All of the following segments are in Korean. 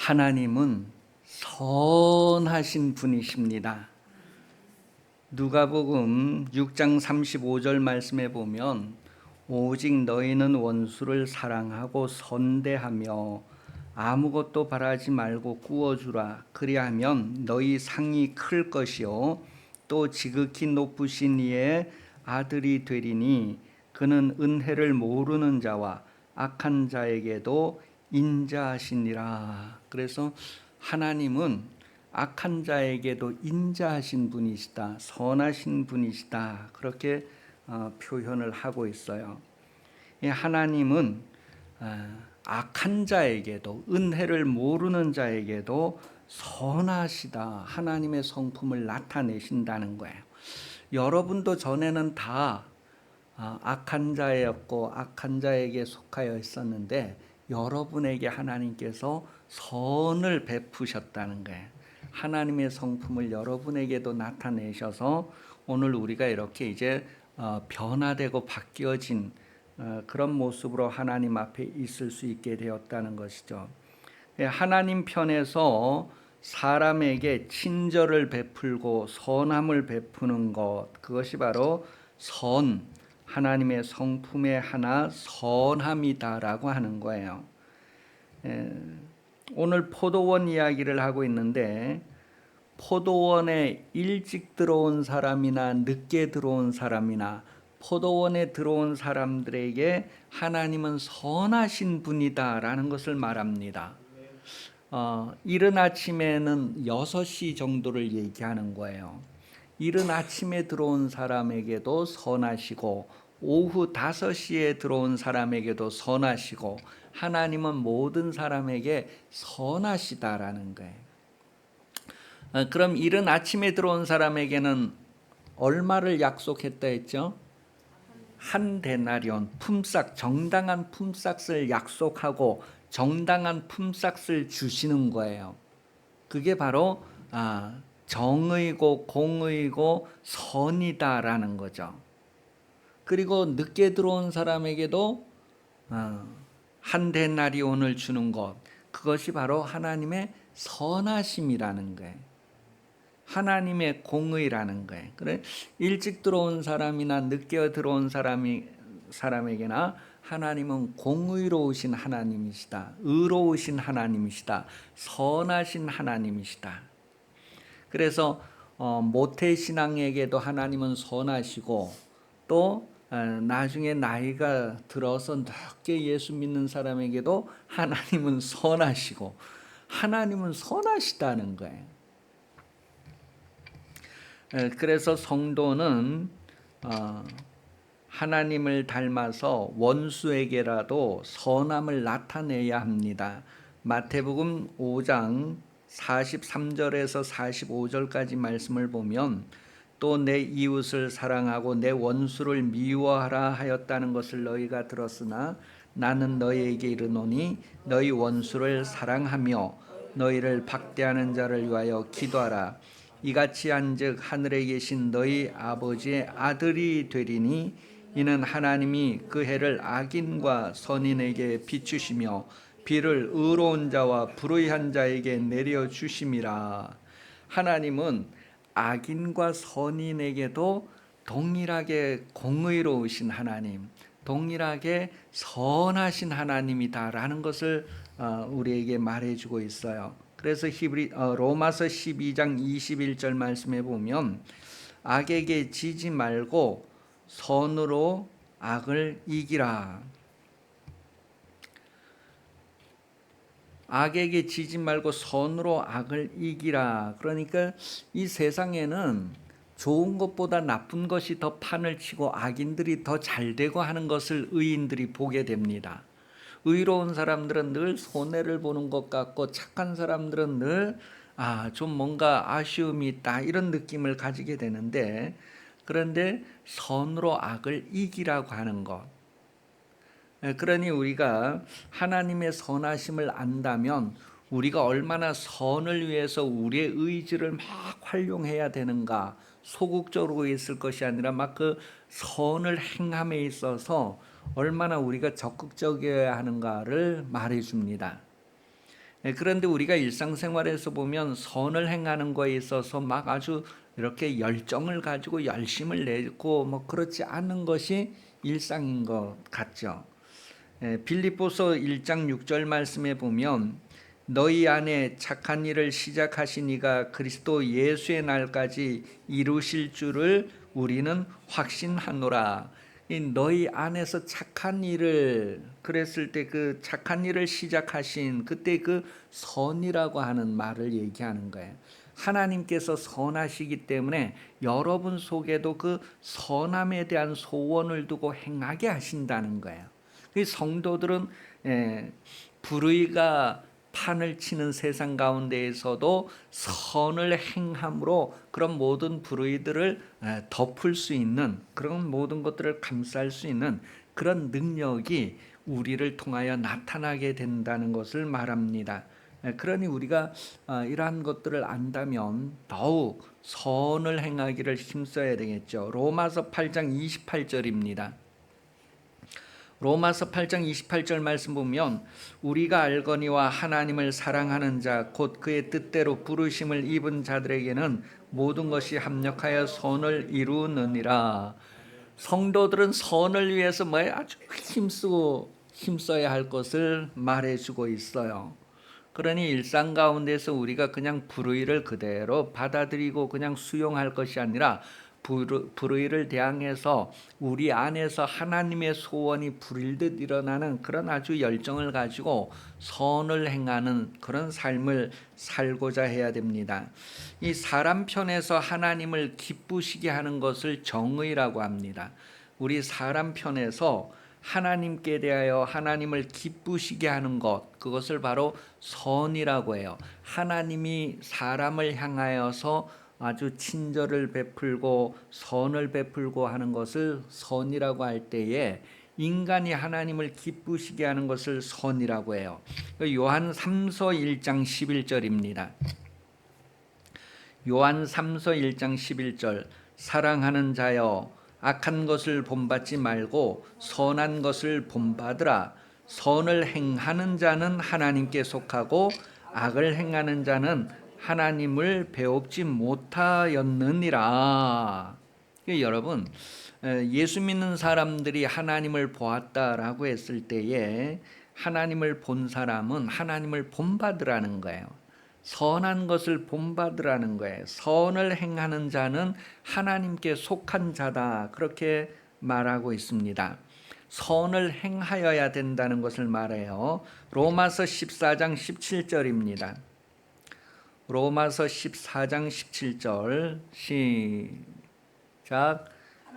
하나님은 선하신 분이십니다. 누가복음 6장 35절 말씀에 보면 오직 너희는 원수를 사랑하고 선대하며 아무것도 바라지 말고 꾸어주라. 그리하면 너희 상이 클 것이요 또 지극히 높으신 이의 아들이 되리니 그는 은혜를 모르는 자와 악한 자에게도 인자하시니라. 그래서 하나님은 악한 자에게도 인자하신 분이시다, 선하신 분이시다, 그렇게 표현을 하고 있어요. 하나님은 악한 자에게도, 은혜를 모르는 자에게도 선하시다, 하나님의 성품을 나타내신다는 거예요. 여러분도 전에는 다 악한 자였고 악한 자에게 속하여 있었는데 여러분에게 하나님께서 선을 베푸셨다는 거예요. 하나님의 성품을 여러분에게도 나타내셔서 오늘 우리가 이렇게 이제 변화되고 바뀌어진 그런 모습으로 하나님 앞에 있을 수 있게 되었다는 것이죠. 하나님 편에서 사람에게 친절을 베풀고 선함을 베푸는 것, 그것이 바로 하나님의 성품의 하나 선함이다라고 하는 거예요. 오늘 포도원 이야기를 하고 있는데 포도원에 일찍 들어온 사람이나 늦게 들어온 사람이나 포도원에 들어온 사람들에게 하나님은 선하신 분이다라는 것을 말합니다. 이른 아침에는 6시 정도를 얘기하는 거예요. 이른 아침에 들어온 사람에게도 선하시고 오후 5시에 들어온 사람에게도 선하시고 하나님은 모든 사람에게 선하시다라는 거예요. 그럼 이른 아침에 들어온 사람에게는 얼마를 약속했다 했죠? 한 데나리온, 품삯, 정당한 품삯을 약속하고 정당한 품삯을 주시는 거예요. 그게 바로 정의고 공의고 선이다라는 거죠. 그리고 늦게 들어온 사람에게도 한 데나리온을 주는 것, 그것이 바로 하나님의 선하심이라는 거예요. 하나님의 공의라는 거예요. 그래, 일찍 들어온 사람이나 늦게 들어온 사람에게나 하나님은 공의로우신 하나님이시다, 의로우신 하나님이시다, 선하신 하나님이시다. 그래서 모태신앙에게도 하나님은 선하시고 또 나중에 나이가 들어서 늦게 예수 믿는 사람에게도 하나님은 선하시고 하나님은 선하시다는 거예요. 그래서 성도는 하나님을 닮아서 원수에게라도 선함을 나타내야 합니다. 마태복음 5장 43절에서 45절까지 말씀을 보면 또 내 이웃을 사랑하고 내 원수를 미워하라 하였다는 것을 너희가 들었으나 나는 너희에게 이르노니 너희 원수를 사랑하며 너희를 박대하는 자를 위하여 기도하라. 이같이 한즉 하늘에 계신 너희 아버지의 아들이 되리니 이는 하나님이 그 해를 악인과 선인에게 비추시며 비를 의로운 자와 불의한 자에게 내려주심이라. 하나님은 악인과 선인에게도 동일하게 공의로우신 하나님, 동일하게 선하신 하나님이다라는 것을 우리에게 말해주고 있어요. 그래서 로마서 12장 21절 말씀에 보면 악에게 지지 말고 선으로 악을 이기라. 악에게 지지 말고 선으로 악을 이기라. 그러니까 이 세상에는 좋은 것보다 나쁜 것이 더 판을 치고 악인들이 더 잘되고 하는 것을 의인들이 보게 됩니다. 의로운 사람들은 늘 손해를 보는 것 같고 착한 사람들은 늘 좀 뭔가 아쉬움이 있다 이런 느낌을 가지게 되는데, 그런데 선으로 악을 이기라고 하는 것, 그러니 우리가 하나님의 선하심을 안다면 우리가 얼마나 선을 위해서 우리의 의지를 막 활용해야 되는가, 소극적으로 있을 것이 아니라 막 그 선을 행함에 있어서 얼마나 우리가 적극적이어야 하는가를 말해 줍니다. 그런데 우리가 일상생활에서 보면 선을 행하는 거에 있어서 막 아주 이렇게 열정을 가지고 열심을 내고 뭐 그렇지 않은 것이 일상인 것 같죠. 빌립보서 1장 6절 말씀에 보면 너희 안에 착한 일을 시작하신 이가 그리스도 예수의 날까지 이루실 줄을 우리는 확신하노라. 이 너희 안에서 착한 일을 그랬을 때 그 착한 일을 시작하신 그때 그 선이라고 하는 말을 얘기하는 거예요. 하나님께서 선하시기 때문에 여러분 속에도 그 선함에 대한 소원을 두고 행하게 하신다는 거예요. 이 성도들은 불의가 판을 치는 세상 가운데에서도 선을 행함으로 그런 모든 불의들을 덮을 수 있는 그런 모든 것들을 감쌀 수 있는 그런 능력이 우리를 통하여 나타나게 된다는 것을 말합니다. 그러니 우리가 이러한 것들을 안다면 더욱 선을 행하기를 힘써야 되겠죠. 로마서 8장 28절입니다. 로마서 8장 28절 말씀 보면 우리가 알거니와 하나님을 사랑하는 자 곧 그의 뜻대로 부르심을 입은 자들에게는 모든 것이 합력하여 선을 이루느니라. 성도들은 선을 위해서 아주 힘써야 할 것을 말해주고 있어요. 그러니 일상 가운데서 우리가 그냥 불의를 그대로 받아들이고 그냥 수용할 것이 아니라 불의를 대항해서 우리 안에서 하나님의 소원이 불일듯 일어나는 그런 아주 열정을 가지고 선을 행하는 그런 삶을 살고자 해야 됩니다. 이 사람 편에서 하나님을 기쁘시게 하는 것을 정의라고 합니다. 우리 사람 편에서 하나님께 대하여 하나님을 기쁘시게 하는 것, 그것을 바로 선이라고 해요. 하나님이 사람을 향하여서 아주 친절을 베풀고 선을 베풀고 하는 것을 선이라고 할 때에 인간이 하나님을 기쁘시게 하는 것을 선이라고 해요. 요한 3서 1장 11절입니다. 요한 3서 1장 11절 사랑하는 자여 악한 것을 본받지 말고 선한 것을 본받으라. 선을 행하는 자는 하나님께 속하고 악을 행하는 자는 하나님을 배웁지 못하였느니라. 여러분, 예수 믿는 사람들이 하나님을 보았다라고 했을 때에 하나님을 본 사람은 하나님을 본받으라는 거예요. 선한 것을 본받으라는 거예요. 선을 행하는 자는 하나님께 속한 자다, 그렇게 말하고 있습니다. 선을 행하여야 된다는 것을 말해요. 로마서 14장 17절입니다. 로마서 14장 17절 시작.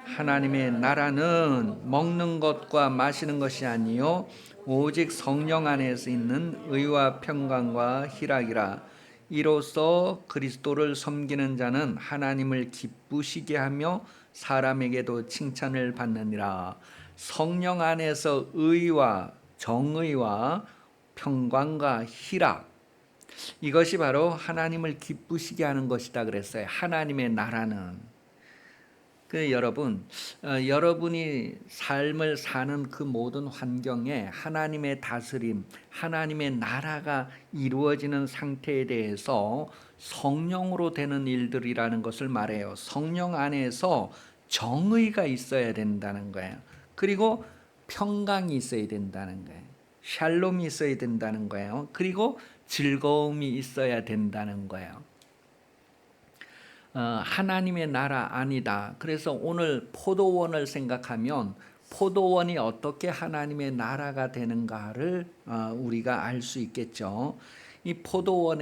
하나님의 나라는 먹는 것과 마시는 것이 아니요 오직 성령 안에서 있는 의와 평강과 희락이라. 이로써 그리스도를 섬기는 자는 하나님을 기쁘시게 하며 사람에게도 칭찬을 받느니라. 성령 안에서 의와 정의와 평강과 희락, 이것이 바로 하나님을 기쁘시게 하는 것이다 그랬어요. 하나님의 나라는. 여러분, 여러분이 삶을 사는 그 모든 환경에 하나님의 다스림, 하나님의 나라가 이루어지는 상태에 대해서 성령으로 되는 일들이라는 것을 말해요. 성령 안에서 정의가 있어야 된다는 거예요. 그리고 평강이 있어야 된다는 거예요. 샬롬이 있어야 된다는 거예요. 그리고 즐거움이 있어야 된다는 거예요. 하나님의 나라 아니다. 그래서 오늘 포도원을 생각하면 포도원이 어떻게 하나님의 나라가 되는가를 우리가 알 수 있겠죠. 이 포도원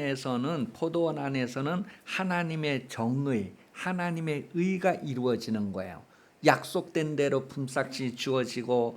안에서는 하나님의 정의, 하나님의 의가 이루어지는 거예요. 약속된 대로 품삯이 주어지고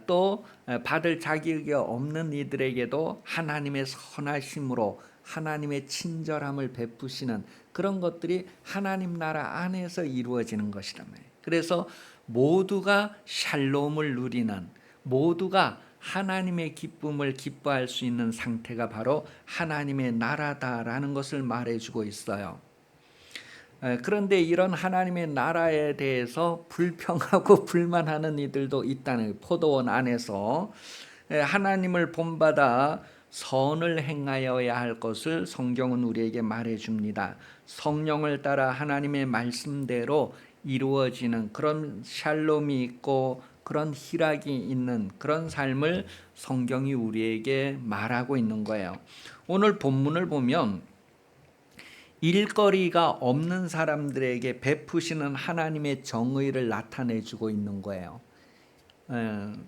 또 받을 자격이 없는 이들에게도 하나님의 선하심으로 하나님의 친절함을 베푸시는 그런 것들이 하나님 나라 안에서 이루어지는 것이란 말이에요. 그래서 모두가 샬롬을 누리는, 모두가 하나님의 기쁨을 기뻐할 수 있는 상태가 바로 하나님의 나라다라는 것을 말해주고 있어요. 그런데 이런 하나님의 나라에 대해서 불평하고 불만하는 이들도 있다는, 포도원 안에서 하나님을 본받아 선을 행하여야 할 것을 성경은 우리에게 말해줍니다. 성령을 따라 하나님의 말씀대로 이루어지는 그런 샬롬이 있고 그런 희락이 있는 그런 삶을 성경이 우리에게 말하고 있는 거예요. 오늘 본문을 보면 일거리가 없는 사람들에게 베푸시는 하나님의 정의를 나타내주고 있는 거예요.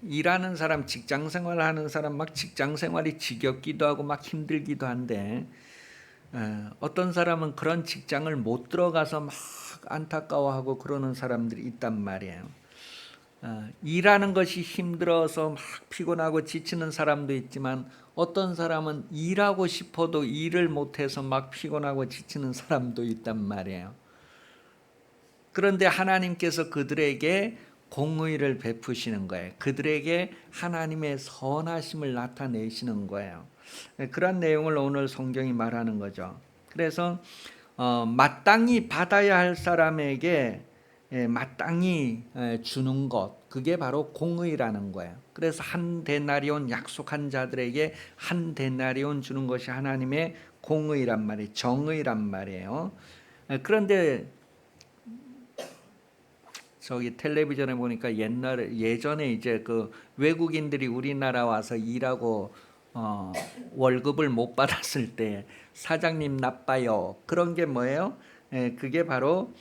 일하는 사람, 직장 생활하는 사람 막 직장 생활이 지겹기도 하고 막 힘들기도 한데 어떤 사람은 그런 직장을 못 들어가서 막 안타까워하고 그러는 사람들이 있단 말이에요. 일하는 것이 힘들어서 막 피곤하고 지치는 사람도 있지만 어떤 사람은 일하고 싶어도 일을 못해서 막 피곤하고 지치는 사람도 있단 말이에요. 그런데 하나님께서 그들에게 공의를 베푸시는 거예요. 그들에게 하나님의 선하심을 나타내시는 거예요. 그런 내용을 오늘 성경이 말하는 거죠. 그래서 마땅히 받아야 할 사람에게 마땅히 주는 것, 그게 바로 공의라는 거예요. 그래서 한 데나리온 약속한 자들에게 한 데나리온 주는 것이 하나님의 공의란 말이에요. 정의란 말이에요. 그런데 저기 텔레비전에 보니까 예전에 이제 그 외국인들이 우리나라 와서 일하고 월급을 못 받았을 때 사장님 나빠요. 그런 게 뭐예요? 그게 바로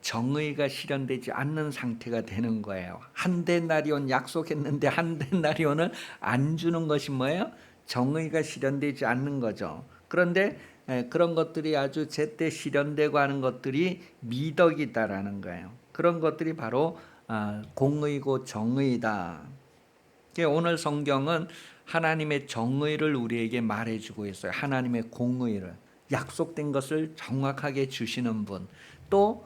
정의가 실현되지 않는 상태가 되는 거예요. 한 데나리온 약속했는데 한 데나리온을 안 주는 것이 뭐예요? 정의가 실현되지 않는 거죠. 그런데 그런 것들이 아주 제때 실현되고 하는 것들이 미덕이다라는 거예요. 그런 것들이 바로 공의고 정의다. 오늘 성경은 하나님의 정의를 우리에게 말해주고 있어요. 하나님의 공의를, 약속된 것을 정확하게 주시는 분, 또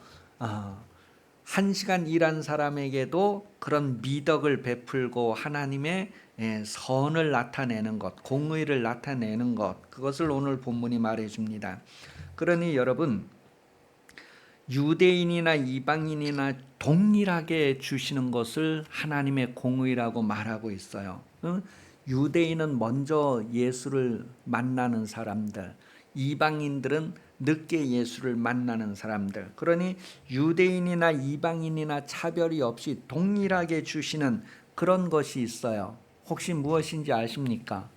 1시간 일한 사람에게도 그런 미덕을 베풀고 하나님의 선을 나타내는 것, 공의를 나타내는 것, 그것을 오늘 본문이 말해줍니다. 그러니 여러분, 유대인이나 이방인이나 동일하게 주시는 것을 하나님의 공의라고 말하고 있어요. 유대인은 먼저 예수를 만나는 사람들, 이방인들은 늦게 예수를 만나는 사람들. 그러니 유대인이나 이방인이나 차별이 없이 동일하게 주시는 그런 것이 있어요. 혹시 무엇인지 아십니까?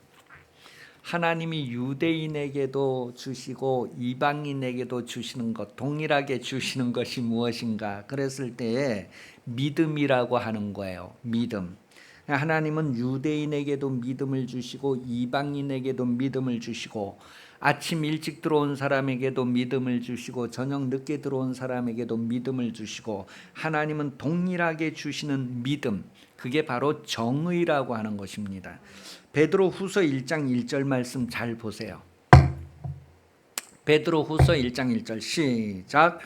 하나님이 유대인에게도 주시고 이방인에게도 주시는 것, 동일하게 주시는 것이 무엇인가? 그랬을 때에 믿음이라고 하는 거예요. 믿음. 하나님은 유대인에게도 믿음을 주시고 이방인에게도 믿음을 주시고 아침 일찍 들어온 사람에게도 믿음을 주시고 저녁 늦게 들어온 사람에게도 믿음을 주시고 하나님은 동일하게 주시는 믿음, 그게 바로 정의라고 하는 것입니다. 베드로후서 1장 1절 말씀 잘 보세요. 베드로후서 1장 1절 시작.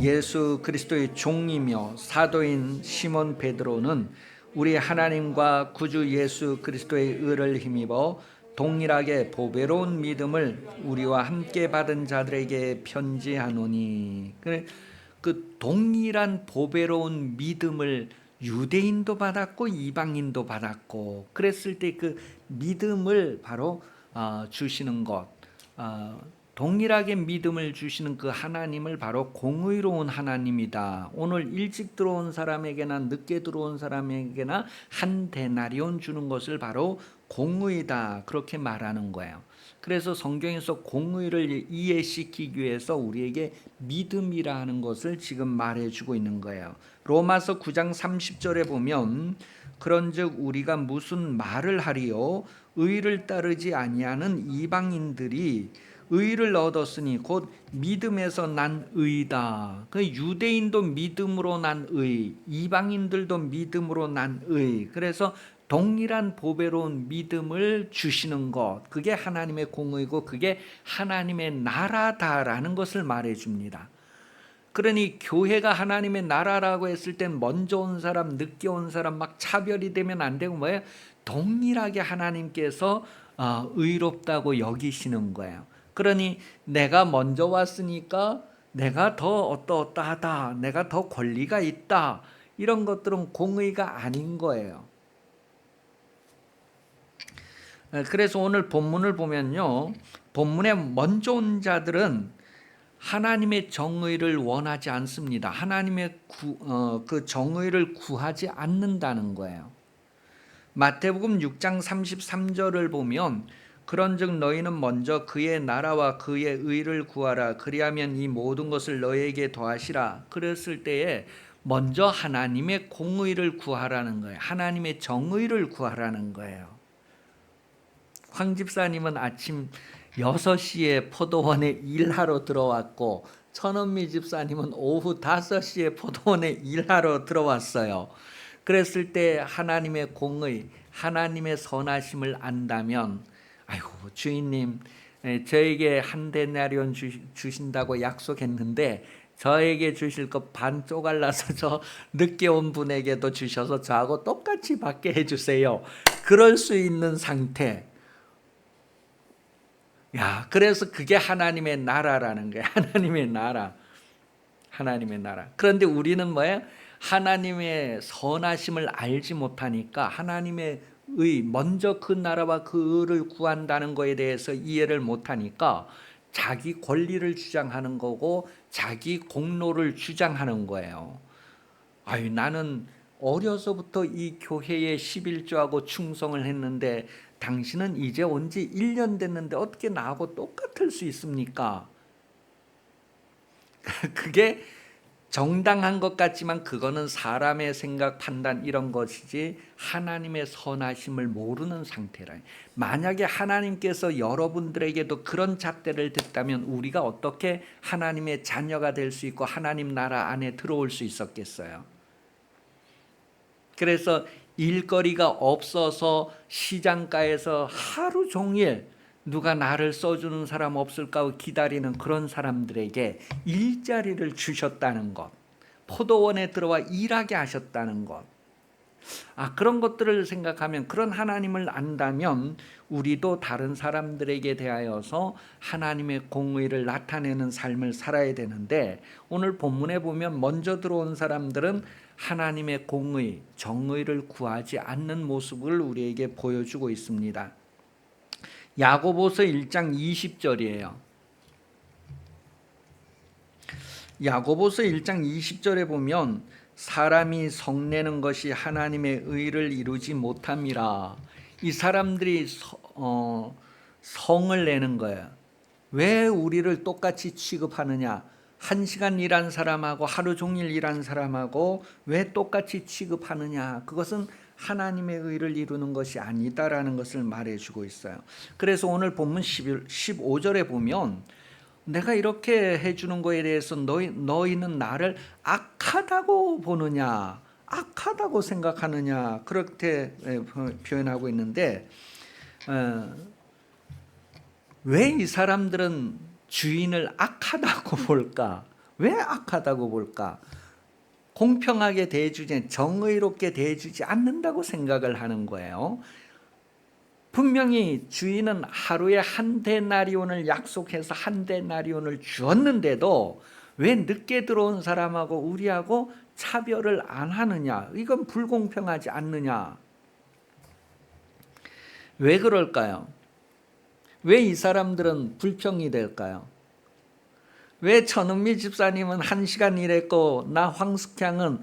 예수 그리스도의 종이며 사도인 시몬 베드로는 우리 하나님과 구주 예수 그리스도의 의를 힘입어 동일하게 보배로운 믿음을 우리와 함께 받은 자들에게 편지하노니. 그 동일한 보배로운 믿음을 유대인도 받았고 이방인도 받았고, 그랬을 때 그 믿음을 바로 주시는 것, 동일하게 믿음을 주시는 그 하나님을 바로 공의로운 하나님이다. 오늘 일찍 들어온 사람에게나 늦게 들어온 사람에게나 한 데나리온 주는 것을 바로 공의다, 그렇게 말하는 거예요. 그래서 성경에서 공의를 이해시키기 위해서 우리에게 믿음이라 하는 것을 지금 말해주고 있는 거예요. 로마서 9장 30절에 보면 그런즉 우리가 무슨 말을 하리요? 의를 따르지 아니하는 이방인들이 의를 얻었으니 곧 믿음에서 난 의다. 그 유대인도 믿음으로 난 의, 이방인들도 믿음으로 난 의. 그래서 동일한 보배로운 믿음을 주시는 것, 그게 하나님의 공의고 그게 하나님의 나라다라는 것을 말해줍니다. 그러니 교회가 하나님의 나라라고 했을 땐 먼저 온 사람, 늦게 온 사람 막 차별이 되면 안 되고 뭐예요? 동일하게 하나님께서 의롭다고 여기시는 거예요. 그러니 내가 먼저 왔으니까 내가 더 어떠하다, 내가 더 권리가 있다, 이런 것들은 공의가 아닌 거예요. 그래서 오늘 본문을 보면요, 본문에 먼저 온 자들은 하나님의 정의를 원하지 않습니다. 하나님의 그 정의를 구하지 않는다는 거예요. 마태복음 6장 33절을 보면 그런즉 너희는 먼저 그의 나라와 그의 의를 구하라. 그리하면 이 모든 것을 너희에게 더하시라. 그랬을 때에 먼저 하나님의 공의를 구하라는 거예요. 하나님의 정의를 구하라는 거예요. 황 집사님은 아침 6시에 포도원에 일하러 들어왔고 천은미 집사님은 오후 5시에 포도원에 일하러 들어왔어요. 그랬을 때 하나님의 공의, 하나님의 선하심을 안다면, 아이고 주인님 저에게 한 데나리온 주신다고 약속했는데 저에게 주실 것 반 쪼갈라서 저 늦게 온 분에게도 주셔서 저하고 똑같이 받게 해주세요. 그럴 수 있는 상태. 야, 그래서 그게 하나님의 나라라는 거예요. 하나님의 나라. 하나님의 나라. 그런데 우리는 뭐예요? 하나님의 선하심을 알지 못하니까 하나님의 의, 먼저 그 나라와 그 의를 구한다는 것에 대해서 이해를 못하니까 자기 권리를 주장하는 거고 자기 공로를 주장하는 거예요. 아유, 나는 어려서부터 이 교회에 11조하고 충성을 했는데 당신은 이제 온 지 1년 됐는데 어떻게 나하고 똑같을 수 있습니까? 그게 정당한 것 같지만 그거는 사람의 생각, 판단 이런 것이지 하나님의 선하심을 모르는 상태라. 만약에 하나님께서 여러분들에게도 그런 잣대를 댔다면 우리가 어떻게 하나님의 자녀가 될 수 있고 하나님 나라 안에 들어올 수 있었겠어요? 그래서 일거리가 없어서 시장가에서 하루 종일 누가 나를 써주는 사람 없을까 기다리는 그런 사람들에게 일자리를 주셨다는 것, 포도원에 들어와 일하게 하셨다는 것, 그런 것들을 생각하면, 그런 하나님을 안다면 우리도 다른 사람들에게 대하여서 하나님의 공의를 나타내는 삶을 살아야 되는데, 오늘 본문에 보면 먼저 들어온 사람들은 하나님의 공의, 정의를 구하지 않는 모습을 우리에게 보여주고 있습니다. 야고보서 1장 20절이에요. 야고보서 1장 20절에 보면 사람이 성내는 것이 하나님의 의를 이루지 못함이라. 이 사람들이 성을 내는 거예요. 왜 우리를 똑같이 취급하느냐? 1시간 일한 사람하고 하루 종일 일한 사람하고 왜 똑같이 취급하느냐? 그것은 하나님의 의를 이루는 것이 아니다라는 것을 말해주고 있어요. 그래서 오늘 본문 15절에 보면 내가 이렇게 해주는 것에 대해서 너희는 나를 악하다고 보느냐, 악하다고 생각하느냐, 그렇게 표현하고 있는데, 왜 이 사람들은 주인을 악하다고 볼까? 왜 악하다고 볼까? 공평하게 대해주지, 정의롭게 대해주지 않는다고 생각을 하는 거예요. 분명히 주인은 하루에 한 데나리온을 약속해서 한 데나리온을 주었는데도 왜 늦게 들어온 사람하고 우리하고 차별을 안 하느냐? 이건 불공평하지 않느냐? 왜 그럴까요? 왜 이 사람들은 불평이 될까요? 왜 천은미 집사님은 1시간 일했고 나 황숙향은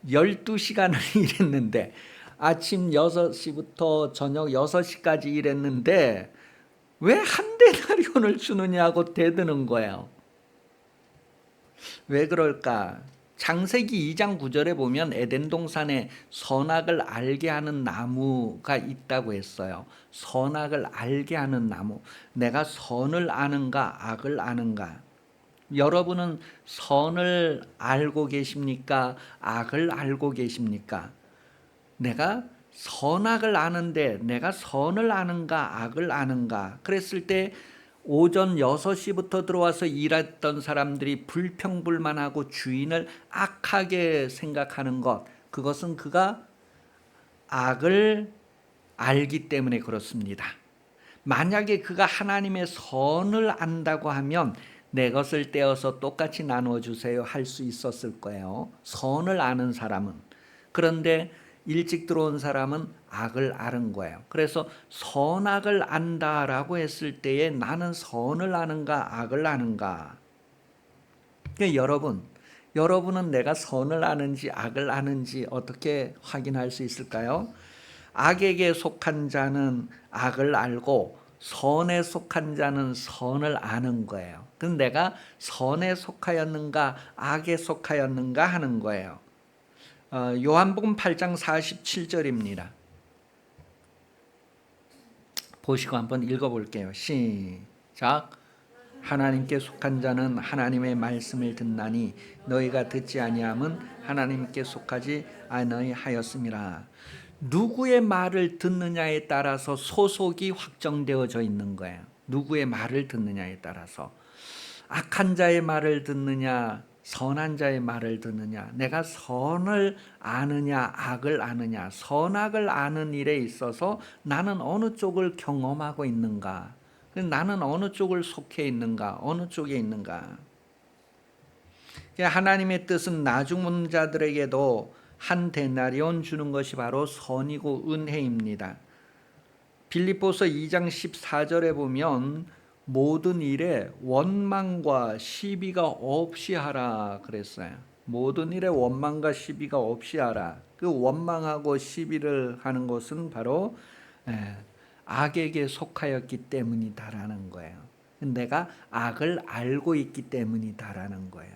12시간을 일했는데, 아침 6시부터 저녁 6시까지 일했는데 왜 한 데나리온을 주느냐고 대드는 거예요. 왜 그럴까? 창세기 2장 9절에 보면 에덴 동산에 선악을 알게 하는 나무가 있다고 했어요. 선악을 알게 하는 나무. 내가 선을 아는가 악을 아는가? 여러분은 선을 알고 계십니까? 악을 알고 계십니까? 내가 선악을 아는데 내가 선을 아는가 악을 아는가? 그랬을 때 오전 6시부터 들어와서 일했던 사람들이 불평불만하고 주인을 악하게 생각하는 것, 그것은 그가 악을 알기 때문에 그렇습니다. 만약에 그가 하나님의 선을 안다고 하면 내 것을 떼어서 똑같이 나누어 주세요 할 수 있었을 거예요. 선을 아는 사람은. 그런데 일찍 들어온 사람은 악을 아는 거예요. 그래서 선악을 안다라고 했을 때에 나는 선을 아는가 악을 아는가. 그러니까 여러분은 내가 선을 아는지 악을 아는지 어떻게 확인할 수 있을까요? 악에게 속한 자는 악을 알고 선에 속한 자는 선을 아는 거예요. 그럼 내가 선에 속하였는가 악에 속하였는가 하는 거예요. 요한복음 8장 47절입니다. 보시고 한번 읽어볼게요. 시작. 하나님께 속한 자는 하나님의 말씀을 듣나니 너희가 듣지 아니함은 하나님께 속하지 아니하였음이라. 누구의 말을 듣느냐에 따라서 소속이 확정되어져 있는 거예요. 누구의 말을 듣느냐에 따라서. 악한 자의 말을 듣느냐 선한 자의 말을 듣느냐, 내가 선을 아느냐 악을 아느냐, 선악을 아는 일에 있어서 나는 어느 쪽을 경험하고 있는가, 나는 어느 쪽을 속해 있는가, 어느 쪽에 있는가. 하나님의 뜻은 나죽은 자들에게도 한 데나리온 주는 것이 바로 선이고 은혜입니다. 빌립보서 2장 14절에 보면 모든 일에 원망과 시비가 없이 하라 그랬어요. 모든 일에 원망과 시비가 없이 하라. 그 원망하고 시비를 하는 것은 바로 악에게 속하였기 때문이다라는 거예요. 내가 악을 알고 있기 때문이다라는 거예요.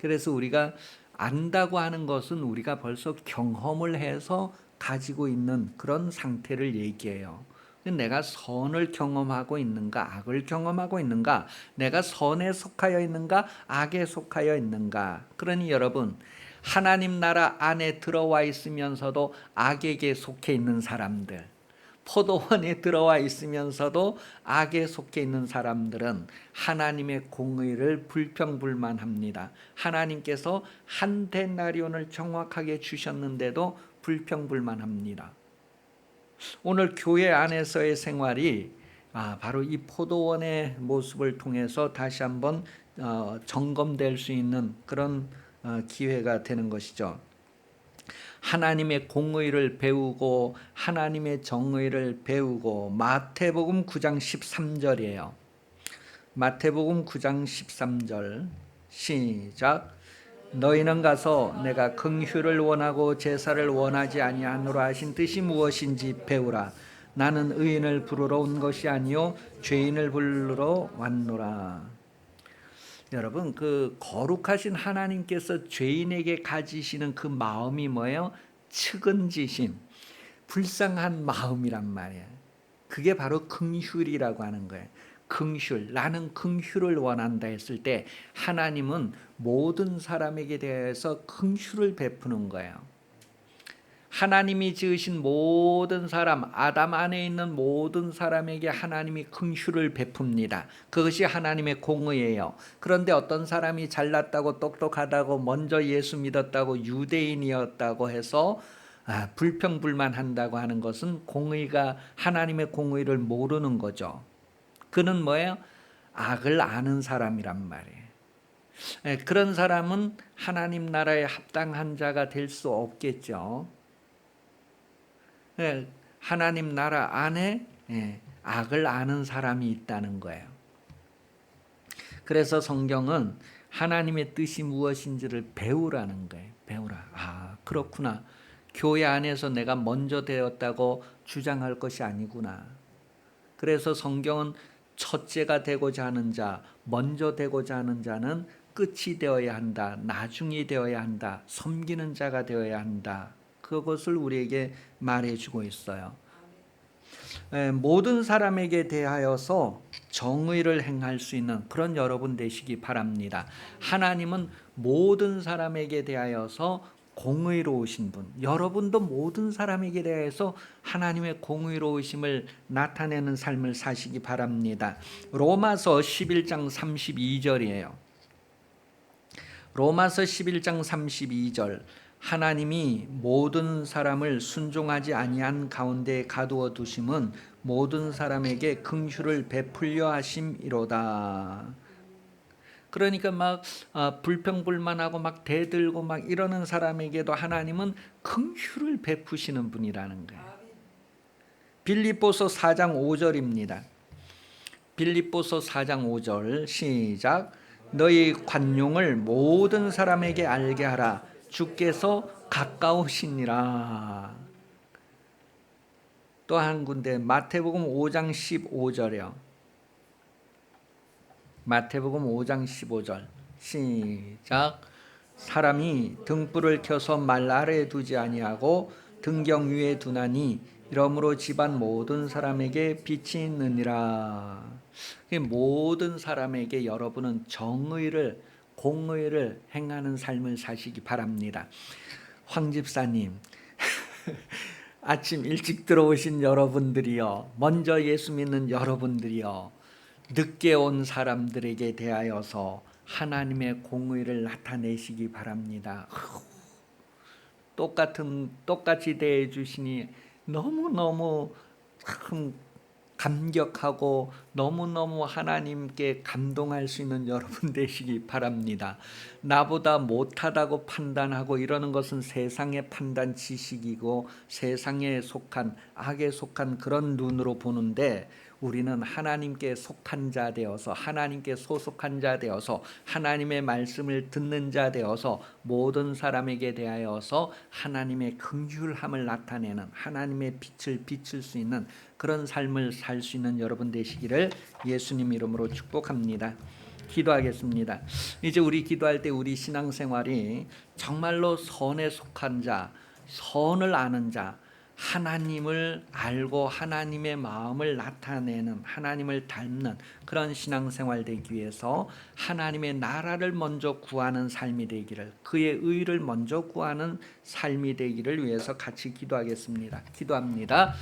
그래서 우리가 안다고 하는 것은 우리가 벌써 경험을 해서 가지고 있는 그런 상태를 얘기해요. 내가 선을 경험하고 있는가 악을 경험하고 있는가, 내가 선에 속하여 있는가 악에 속하여 있는가. 그러니 여러분, 하나님 나라 안에 들어와 있으면서도 악에게 속해 있는 사람들, 포도원에 들어와 있으면서도 악에 속해 있는 사람들은 하나님의 공의를 불평불만합니다. 하나님께서 한 데나리온을 정확하게 주셨는데도 불평불만합니다. 오늘 교회 안에서의 생활이 바로 이 포도원의 모습을 통해서 다시 한번 점검될 수 있는 그런 기회가 되는 것이죠. 하나님의 공의를 배우고 하나님의 정의를 배우고. 마태복음 9장 13절이에요. 마태복음 9장 13절 시작. 너희는 가서 내가 긍휼을 원하고 제사를 원하지 아니하노라 하신 뜻이 무엇인지 배우라. 나는 의인을 부르러 온 것이 아니요 죄인을 부르러 왔노라. 여러분, 그 거룩하신 하나님께서 죄인에게 가지시는 그 마음이 뭐예요? 측은지심, 불쌍한 마음이란 말이에요. 그게 바로 긍휼이라고 하는 거예요. 긍휼, 나는 긍휼을 원한다 했을 때 하나님은 모든 사람에게 대해서 긍휼을 베푸는 거예요. 하나님이 지으신 모든 사람, 아담 안에 있는 모든 사람에게 하나님이 긍휼을 베풉니다. 그것이 하나님의 공의예요. 그런데 어떤 사람이 잘났다고 똑똑하다고 먼저 예수 믿었다고 유대인이었다고 해서 불평불만한다고 하는 것은 공의가, 하나님의 공의를 모르는 거죠. 그는 뭐예요? 악을 아는 사람이란 말이에요. 그런 사람은 하나님 나라에 합당한 자가 될 수 없겠죠. 하나님 나라 안에 악을 아는 사람이 있다는 거예요. 그래서 성경은 하나님의 뜻이 무엇인지를 배우라는 거예요. 배우라. 그렇구나. 교회 안에서 내가 먼저 되었다고 주장할 것이 아니구나. 그래서 성경은 첫째가 되고자 하는 자, 먼저 되고자 하는 자는 끝이 되어야 한다, 나중이 되어야 한다, 섬기는 자가 되어야 한다. 그것을 우리에게 말해주고 있어요. 모든 사람에게 대하여서 정의를 행할 수 있는 그런 여러분 되시기 바랍니다. 하나님은 모든 사람에게 대하여서 공의로우신 분, 여러분도 모든 사람에게 대해서 하나님의 공의로우심을 나타내는 삶을 사시기 바랍니다. 로마서 11장 32절이에요. 로마서 11장 32절. 하나님이 모든 사람을 순종하지 아니한 가운데 가두어 두심은 모든 사람에게 긍휼을 베풀려 하심이로다. 그러니까 막 불평불만하고 막 대들고 막 이러는 사람에게도 하나님은 긍휼을 베푸시는 분이라는 거예요. 빌립보서 4장 5절입니다. 빌립보서 4장 5절 시작. 너희 관용을 모든 사람에게 알게 하라. 주께서 가까우시니라. 또 한 군데 마태복음 5장 15절이요. 마태복음 5장 15절 시작. 사람이 등불을 켜서 말 아래에 두지 아니하고 등경 위에 두나니 이러므로 집안 모든 사람에게 빛이 있느니라. 모든 사람에게 여러분은 정의를 공의를 행하는 삶을 사시기 바랍니다. 황 집사님 아침 일찍 들어오신 여러분들이요, 먼저 예수 믿는 여러분들이요, 늦게 온 사람들에게 대하여서 하나님의 공의를 나타내시기 바랍니다. 똑같이 대해 주시니 너무너무 참 감격하고 너무너무 하나님께 감동할 수 있는 여러분 되시기 바랍니다. 나보다 못하다고 판단하고 이러는 것은 세상의 판단 지식이고 세상에 속한 악에 속한 그런 눈으로 보는데, 우리는 하나님께 속한 자 되어서 하나님께 소속한 자 되어서 하나님의 말씀을 듣는 자 되어서 모든 사람에게 대하여서 하나님의 긍휼함을 나타내는 하나님의 빛을 비출 수 있는 그런 삶을 살 수 있는 여러분 되시기를 예수님 이름으로 축복합니다. 기도하겠습니다. 이제 우리 기도할 때 우리 신앙생활이 정말로 선에 속한 자, 선을 아는 자, 하나님을 알고 하나님의 마음을 나타내는, 하나님을 닮는 그런 신앙생활 되기 위해서 하나님의 나라를 먼저 구하는 삶이 되기를, 그의 의를 먼저 구하는 삶이 되기를 위해서 같이 기도하겠습니다. 기도합니다.